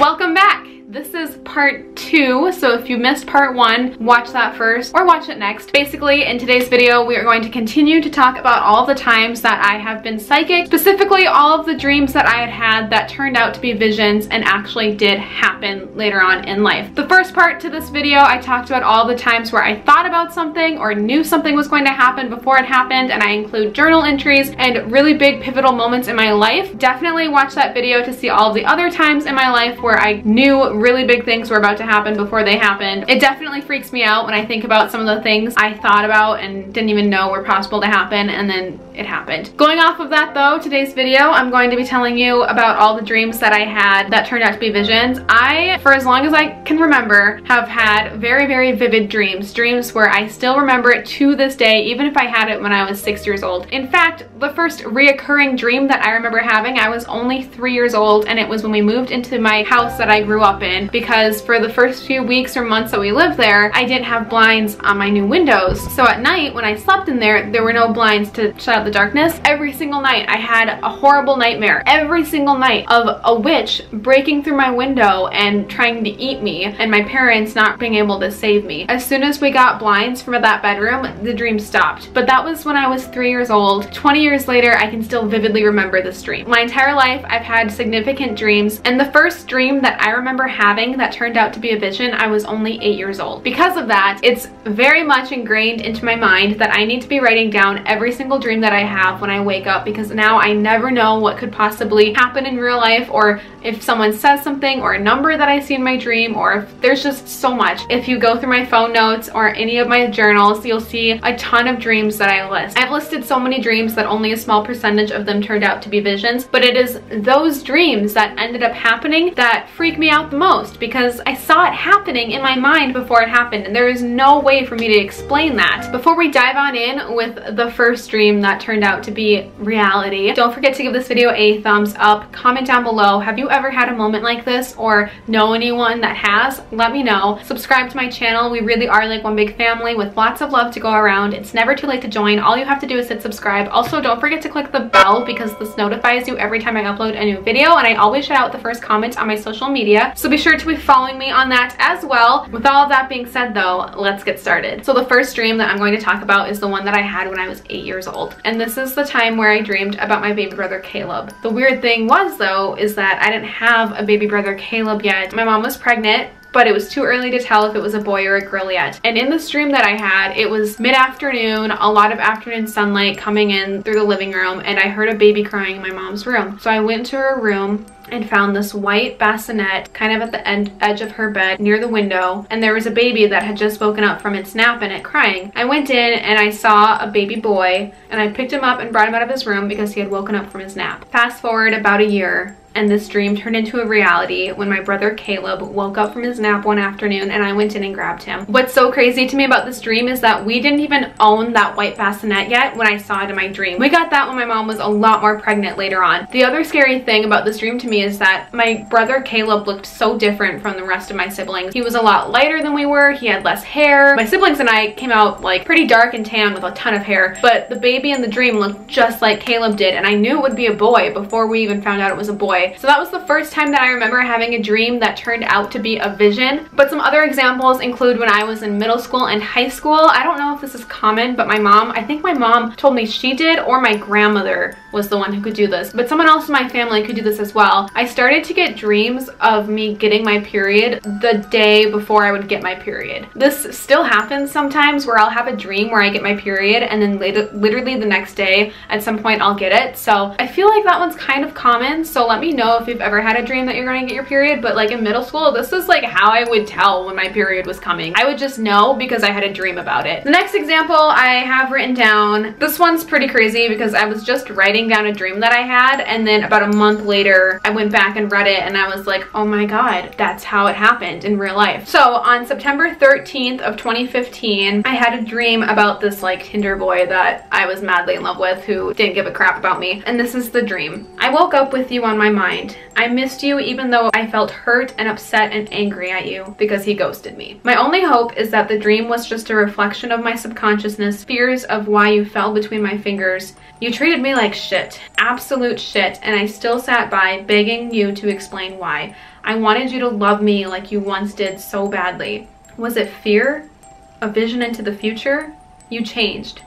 Welcome back. This is part 2, so if you missed part 1, watch that first or watch it next. Basically, in today's video, we are going to continue to talk about all of the times that I have been psychic, specifically all of the dreams that I had that turned out to be visions and actually did happen later on in life. The first part to this video, I talked about all the times where I thought about something or knew something was going to happen before it happened, and I include journal entries and really big pivotal moments in my life. Definitely watch that video to see all of the other times in my life where I knew really big things were about to happen before they happened. It definitely freaks me out when I think about some of the things I thought about and didn't even know were possible to happen, and then it happened. Going off of that though, today's video, I'm going to be telling you about all the dreams that I had that turned out to be visions. I, for as long as I can remember, have had very, very vivid dreams. Dreams where I still remember it to this day, even if I had it when I was 6 years old. In fact, the first reoccurring dream that I remember having, I was only 3 years old, and it was when we moved into my house that I grew up in, because for the first few weeks or months that we lived there, I didn't have blinds on my new windows. So at night, when I slept in there, there were no blinds to shut out the darkness. Every single night, I had a horrible nightmare. Every single night of a witch breaking through my window and trying to eat me, and my parents not being able to save me. As soon as we got blinds for that bedroom, the dream stopped. But that was when I was 3 years old. 20 years later, I can still vividly remember this dream. My entire life, I've had significant dreams, and the first dream that I remember having that turned out to be a vision, I was only 8 years old. Because of that, it's very much ingrained into my mind that I need to be writing down every single dream that I have when I wake up, because now I never know what could possibly happen in real life, or if someone says something, or a number that I see in my dream, or if there's just so much. If you go through my phone notes or any of my journals, you'll see a ton of dreams that I list. I've listed so many dreams that only a small percentage of them turned out to be visions, but it is those dreams that ended up happening that freak me out the most, because I saw it happening in my mind before it happened, and there is no way for me to explain that. Before we dive on in with the first dream that turned out to be reality, don't forget to give this video a thumbs up. Comment down below, have you ever had a moment like this, or know anyone that has? Let me know. Subscribe to my channel. We really are like one big family with lots of love to go around. It's never too late to join. All you have to do is hit subscribe. Also, don't forget to click the bell, because this notifies you every time I upload a new video, and I always shout out the first comment on my social media, so be sure to be following me on that as well. With all of that being said though, let's get started. So the first dream that I'm going to talk about is the one that I had when I was 8 years old, and this is the time where I dreamed about my baby brother Caleb. The weird thing was though, is that I didn't have a baby brother Caleb yet. My mom was pregnant, but it was too early to tell if it was a boy or a girl yet. And in this dream that I had, it was mid-afternoend, a lot of afternoon sunlight coming in through the living room, and I heard a baby crying in my mom's room. So I went to her room and found this white bassinet kind of at the edge of her bed near the window, and there was a baby that had just woken up from its nap and it crying. I went in and I saw a baby boy, and I picked him up and brought him out of his room because he had woken up from his nap. Fast forward about a year, and this dream turned into a reality when my brother Caleb woke up from his nap one afternoon, and I went in and grabbed him. What's so crazy to me about this dream is that we didn't even own that white bassinet yet when I saw it in my dream. We got that when my mom was a lot more pregnant later on. The other scary thing about this dream to me is that my brother Caleb looked so different from the rest of my siblings. He was a lot lighter than we were. He had less hair. My siblings and I came out like pretty dark and tan with a ton of hair, but the baby in the dream looked just like Caleb did, and I knew it would be a boy before we even found out it was a boy. So that was the first time that I remember having a dream that turned out to be a vision. But some other examples include when I was in middle school and high school. I don't know if this is common, but I think my mom told me she did, or my grandmother was the one who could do this, but someone else in my family could do this as well. I started to get dreams of me getting my period the day before I would get my period. This still happens sometimes, where I'll have a dream where I get my period, and then literally the next day at some point I'll get it. So I feel like that one's kind of common, so let me know if you've ever had a dream that you're going to get your period. But like in middle school, this is like how I would tell when my period was coming. I would just know because I had a dream about it. The next example I have written down, this one's pretty crazy because I was just writing down a dream that I had, and then about a month later I went back and read it, and I was like, oh my god, that's how it happened in real life. So on September 13th of 2015, I had a dream about this like Tinder boy that I was madly in love with, who didn't give a crap about me. And this is the dream. I woke up with you on my mind. I missed you even though I felt hurt and upset and angry at you because he ghosted me. My only hope is that the dream was just a reflection of my subconsciousness, fears of why you fell between my fingers. You treated me like shit, absolute shit, and I still sat by begging you to explain why. I wanted you to love me like you once did so badly. Was it fear? A vision into the future? You changed.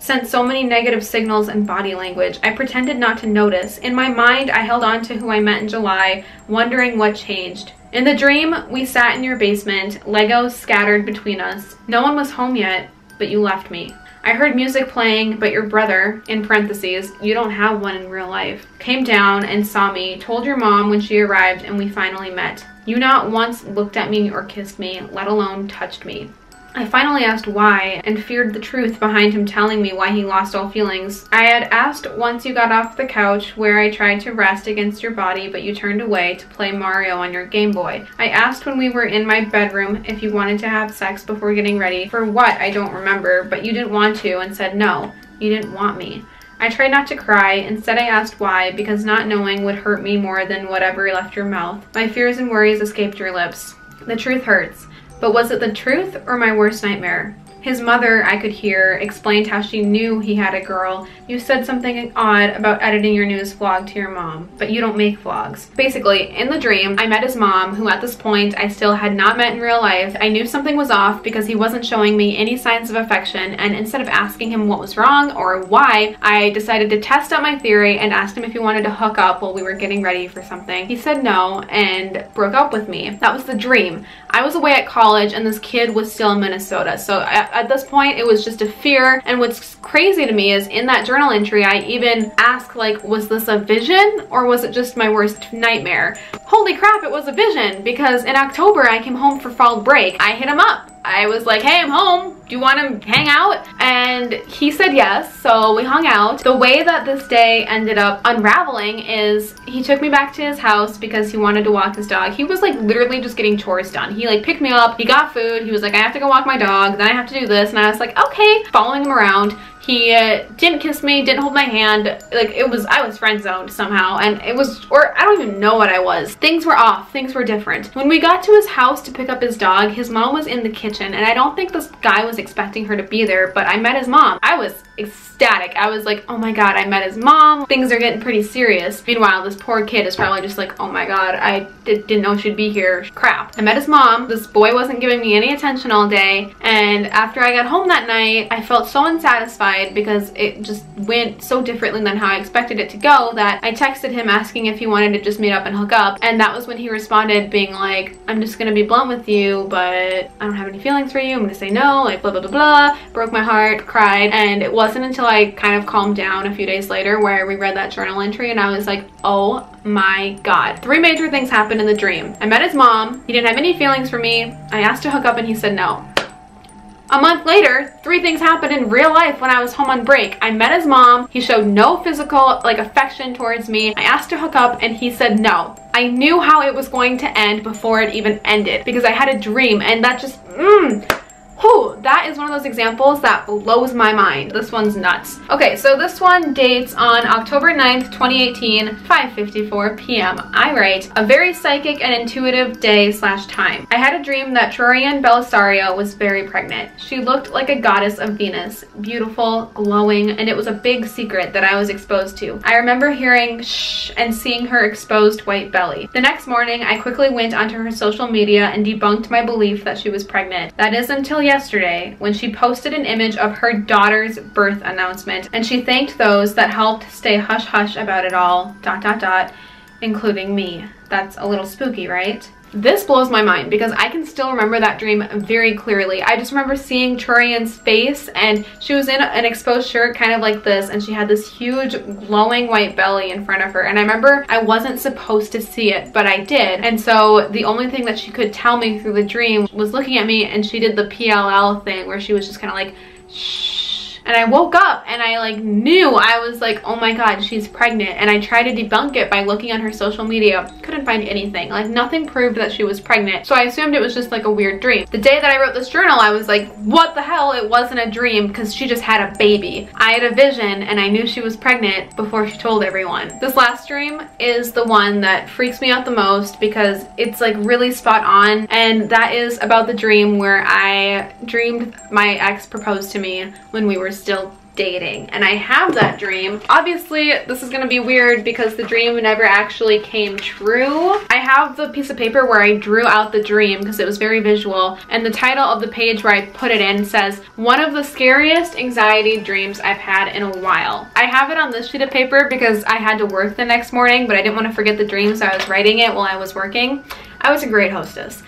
Sent so many negative signals and body language. I pretended not to notice. In my mind, I held on to who I met in July, wondering what changed. In the dream, we sat in your basement, Legos scattered between us. No one was home yet, but you left me. I heard music playing, but your brother, in parentheses, you don't have one in real life, came down and saw me, told your mom when she arrived, and we finally met. You not once looked at me or kissed me, let alone touched me. I finally asked why and feared the truth behind him telling me why he lost all feelings. I had asked once you got off the couch where I tried to rest against your body, but you turned away to play Mario on your Game Boy. I asked when we were in my bedroom if you wanted to have sex before getting ready. For what, I don't remember, but you didn't want to and said no. You didn't want me. I tried not to cry. Instead, I asked why, because not knowing would hurt me more than whatever left your mouth. My fears and worries escaped your lips. The truth hurts. But was it the truth or my worst nightmare? His mother, I could hear, explained how she knew he had a girl. You said something odd about editing your news vlog to your mom, but you don't make vlogs. Basically, in the dream, I met his mom, who at this point I still had not met in real life. I knew something was off because he wasn't showing me any signs of affection, and instead of asking him what was wrong or why, I decided to test out my theory and asked him if he wanted to hook up while we were getting ready for something. He said no and broke up with me. That was the dream. I was away at college and this kid was still in Minnesota, so at this point it was just a fear. And what's crazy to me is in that journal entry I even asked, like, was this a vision or was it just my worst nightmare? Holy crap, it was a vision, because in October I came home for fall break. I hit him up. I was like, hey, I'm home. Do you want to hang out? And he said yes, so we hung out. The way that this day ended up unraveling is he took me back to his house because he wanted to walk his dog. He was like literally just getting chores done. He like picked me up, he got food, he was like, I have to go walk my dog, then I have to do this, and I was like, okay. Following him around. He didn't kiss me, didn't hold my hand. Like, I was friend zoned somehow, and it was, or I don't even know what I was. Things were off, things were different. When we got to his house to pick up his dog, his mom was in the kitchen, and I don't think this guy was expecting her to be there, but I met his mom. I was ecstatic. I was like, oh my god, I met his mom. Things are getting pretty serious. Meanwhile, this poor kid is probably just like, oh my god, I didn't know she'd be here. Crap. I met his mom. This boy wasn't giving me any attention all day, and after I got home that night, I felt so unsatisfied because it just went so differently than how I expected it to go that I texted him asking if he wanted to just meet up and hook up, and that was when he responded being like, I'm just gonna be blunt with you, but I don't have any feelings for you. I'm gonna say no, like blah blah blah blah. Broke my heart, cried, and it wasn't until I kind of calmed down a few days later where I reread that journal entry and I was like, oh my god. 3 major things happened in the dream. I met his mom. He didn't have any feelings for me. I asked to hook up and he said no. A month later, 3 things happened in real life when I was home on break. I met his mom. He showed no physical affection towards me. I asked to hook up and he said no. I knew how it was going to end before it even ended because I had a dream, and that just that is one of those examples that blows my mind. This one's nuts. Okay, so this one dates on October 9th, 2018, 5:54 p.m. I write, a very psychic and intuitive day/time. I had a dream that Troyan Belisario was very pregnant. She looked like a goddess of Venus, beautiful, glowing, and it was a big secret that I was exposed to. I remember hearing shh and seeing her exposed white belly. The next morning, I quickly went onto her social media and debunked my belief that she was pregnant. That is until yesterday, when she posted an image of her daughter's birth announcement, and she thanked those that helped stay hush-hush about it all, ... including me. That's a little spooky, right? This blows my mind because I can still remember that dream very clearly. I just remember seeing Troyan's face, and she was in an exposed shirt kind of like this, and she had this huge glowing white belly in front of her, and I remember I wasn't supposed to see it, but I did. And so the only thing that she could tell me through the dream was looking at me, and she did the PLL thing where she was just kind of like shh. And I woke up and I knew. I was like, oh my god, she's pregnant. And I tried to debunk it by looking on her social media. Couldn't find anything. Nothing proved that she was pregnant. So I assumed it was just a weird dream. The day that I wrote this journal, I was like, what the hell? It wasn't a dream because she just had a baby. I had a vision and I knew she was pregnant before she told everyone. This last dream is the one that freaks me out the most because it's really spot on. And that is about the dream where I dreamed my ex proposed to me when we were still dating, and I have that dream. Obviously, this is gonna be weird because the dream never actually came true. I have the piece of paper where I drew out the dream because it was very visual, and the title of the page where I put it in says, "One of the scariest anxiety dreams I've had in a while." I have it on this sheet of paper because I had to work the next morning, but I didn't want to forget the dream, so I was writing it while I was working. I was a great hostess.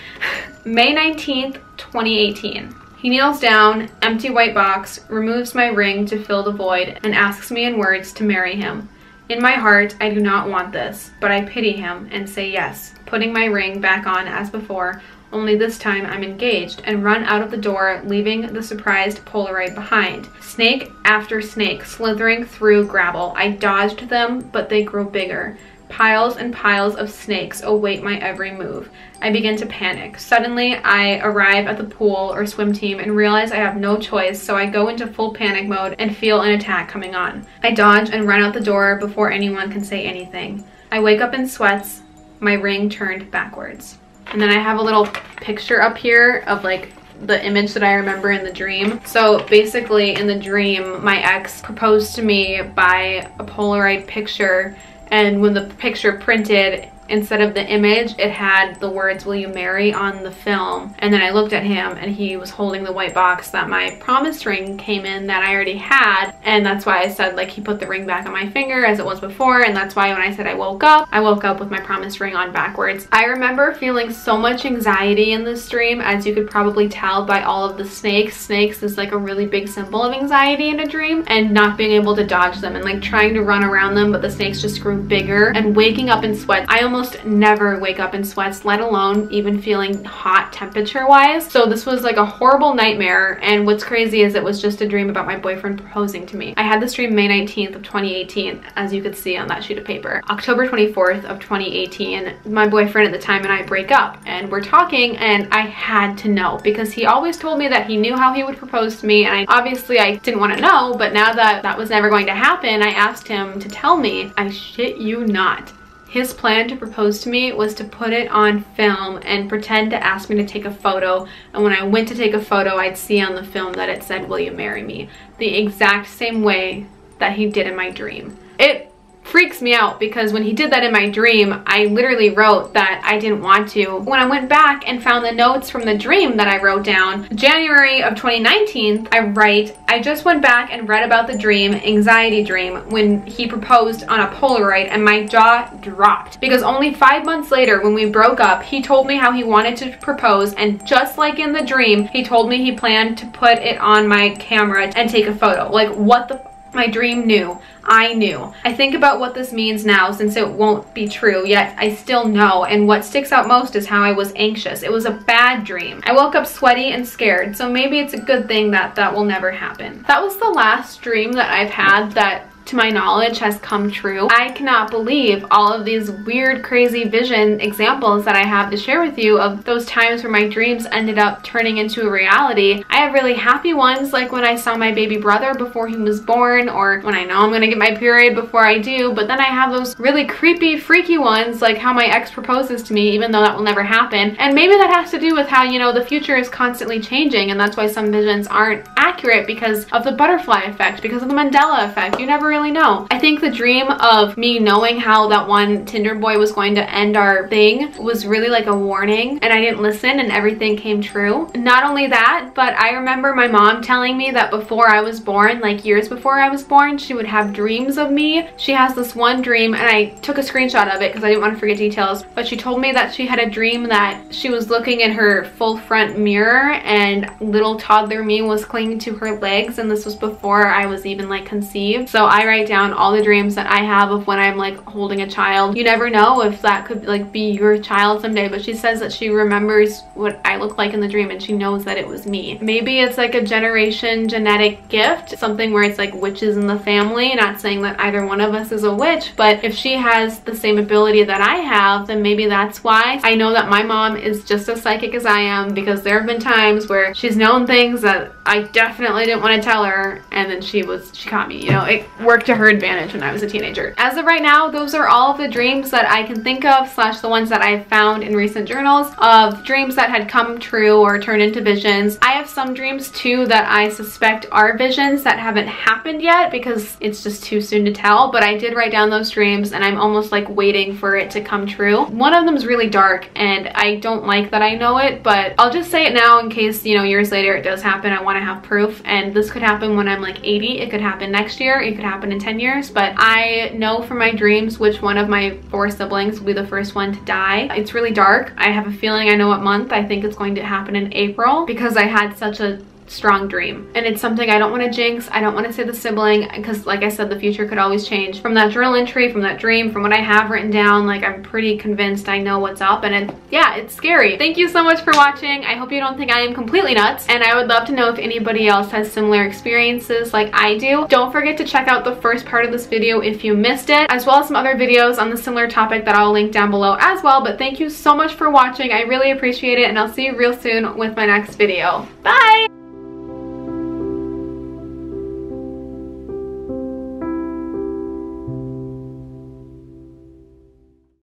May 19th, 2018. He kneels down, empty white box, removes my ring to fill the void, and asks me in words to marry him. In my heart, I do not want this, but I pity him and say yes, putting my ring back on as before, only this time I'm engaged, and run out of the door, leaving the surprised Polaroid behind. Snake after snake slithering through gravel. I dodged them, but they grow bigger. Piles and piles of snakes await my every move. I begin to panic. Suddenly, I arrive at the pool or swim team and realize I have no choice, so I go into full panic mode and feel an attack coming on. I dodge and run out the door before anyone can say anything. I wake up in sweats, my ring turned backwards. And then I have a little picture up here of like the image that I remember in the dream. So basically in the dream, my ex proposed to me by a Polaroid picture, and when the picture printed, instead of the image, it had the words, "Will you marry?" on the film. And then I looked at him and he was holding the white box that my promise ring came in that I already had. And that's why I said like he put the ring back on my finger as it was before. And that's why when I said I woke up with my promise ring on backwards. I remember feeling so much anxiety in this dream, as you could probably tell by all of the snakes. Snakes is like a really big symbol of anxiety in a dream, and not being able to dodge them and like trying to run around them, but the snakes just grew bigger, and waking up in sweat. I almost never wake up in sweats, let alone even feeling hot temperature wise. So this was like a horrible nightmare, and what's crazy is it was just a dream about my boyfriend proposing to me. I had this dream May 19th of 2018, as you could see on that sheet of paper. October 24th of 2018, my boyfriend at the time and I break up, and we're talking, and I had to know because he always told me that he knew how he would propose to me, and I didn't want to know, but now that that was never going to happen, I asked him to tell me. I shit you not. His plan to propose to me was to put it on film and pretend to ask me to take a photo, and when I went to take a photo, I'd see on the film that it said, "Will you marry me?" The exact same way that he did in my dream. It freaks me out because when he did that in my dream, I literally wrote that I didn't want to. When I went back and found the notes from the dream that I wrote down, January of 2019, I write, "I just went back and read about the dream, anxiety dream, when he proposed on a Polaroid, and my jaw dropped. Because only 5 months later, when we broke up, he told me how he wanted to propose, and just like in the dream, he told me he planned to put it on my camera and take a photo." Like, what the my dream knew. I knew. I think about what this means now, since it won't be true, yet I still know, and what sticks out most is how I was anxious. It was a bad dream. I woke up sweaty and scared, so maybe it's a good thing that that will never happen. That was the last dream that I've had that, to my knowledge, has come true. I cannot believe all of these weird, crazy vision examples that I have to share with you of those times where my dreams ended up turning into a reality. I have really happy ones, like when I saw my baby brother before he was born, or when I know I'm gonna get my period before I do, but then I have those really creepy, freaky ones, like how my ex proposes to me, even though that will never happen. And maybe that has to do with how, you know, the future is constantly changing, and that's why some visions aren't accurate, because of the butterfly effect, because of the Mandela effect. You never really know. I think the dream of me knowing how that one Tinder boy was going to end our thing was really like a warning, and I didn't listen, and everything came true. Not only that, but I remember my mom telling me that before I was born, like years before I was born, she would have dreams of me. She has this one dream, and I took a screenshot of it because I didn't want to forget details, but she told me that she had a dream that she was looking in her full front mirror and little toddler me was clinging to her legs, and this was before I was even like conceived. So I write down all the dreams that I have of when I'm like holding a child. You never know if that could like be your child someday, but she says that she remembers what I look like in the dream, and she knows that it was me. Maybe it's like a generation genetic gift, something where it's like witches in the family. Not saying that either one of us is a witch, but if she has the same ability that I have, then maybe that's why. I know that my mom is just as psychic as I am, because there have been times where she's known things that I definitely didn't want to tell her, and then she caught me, you know. We're worked to her advantage when I was a teenager. As of right now, those are all of the dreams that I can think of, slash the ones that I've found in recent journals of dreams that had come true or turned into visions. I have some dreams too that I suspect are visions that haven't happened yet because it's just too soon to tell, but I did write down those dreams and I'm almost like waiting for it to come true. One of them is really dark and I don't like that I know it, but I'll just say it now in case, you know, years later it does happen. I want to have proof, and this could happen when I'm like 80. It could happen next year. It could happen in 10 years, but I know from my dreams which one of my 4 siblings will be the first one to die. It's really dark. I have a feeling I know what month. I think it's going to happen in April because I had such a strong dream, and it's something I don't want to jinx. I don't want to say the sibling because, like I said, the future could always change. From that journal entry, from that dream, from what I have written down, like I'm pretty convinced I know what's up, and yeah, it's scary. Thank you so much for watching. I hope you don't think I am completely nuts, and I would love to know if anybody else has similar experiences like I do. Don't forget to check out the first part of this video if you missed it, as well as some other videos on the similar topic that I'll link down below as well. But thank you so much for watching. I really appreciate it, and I'll see you real soon with my next video. Bye!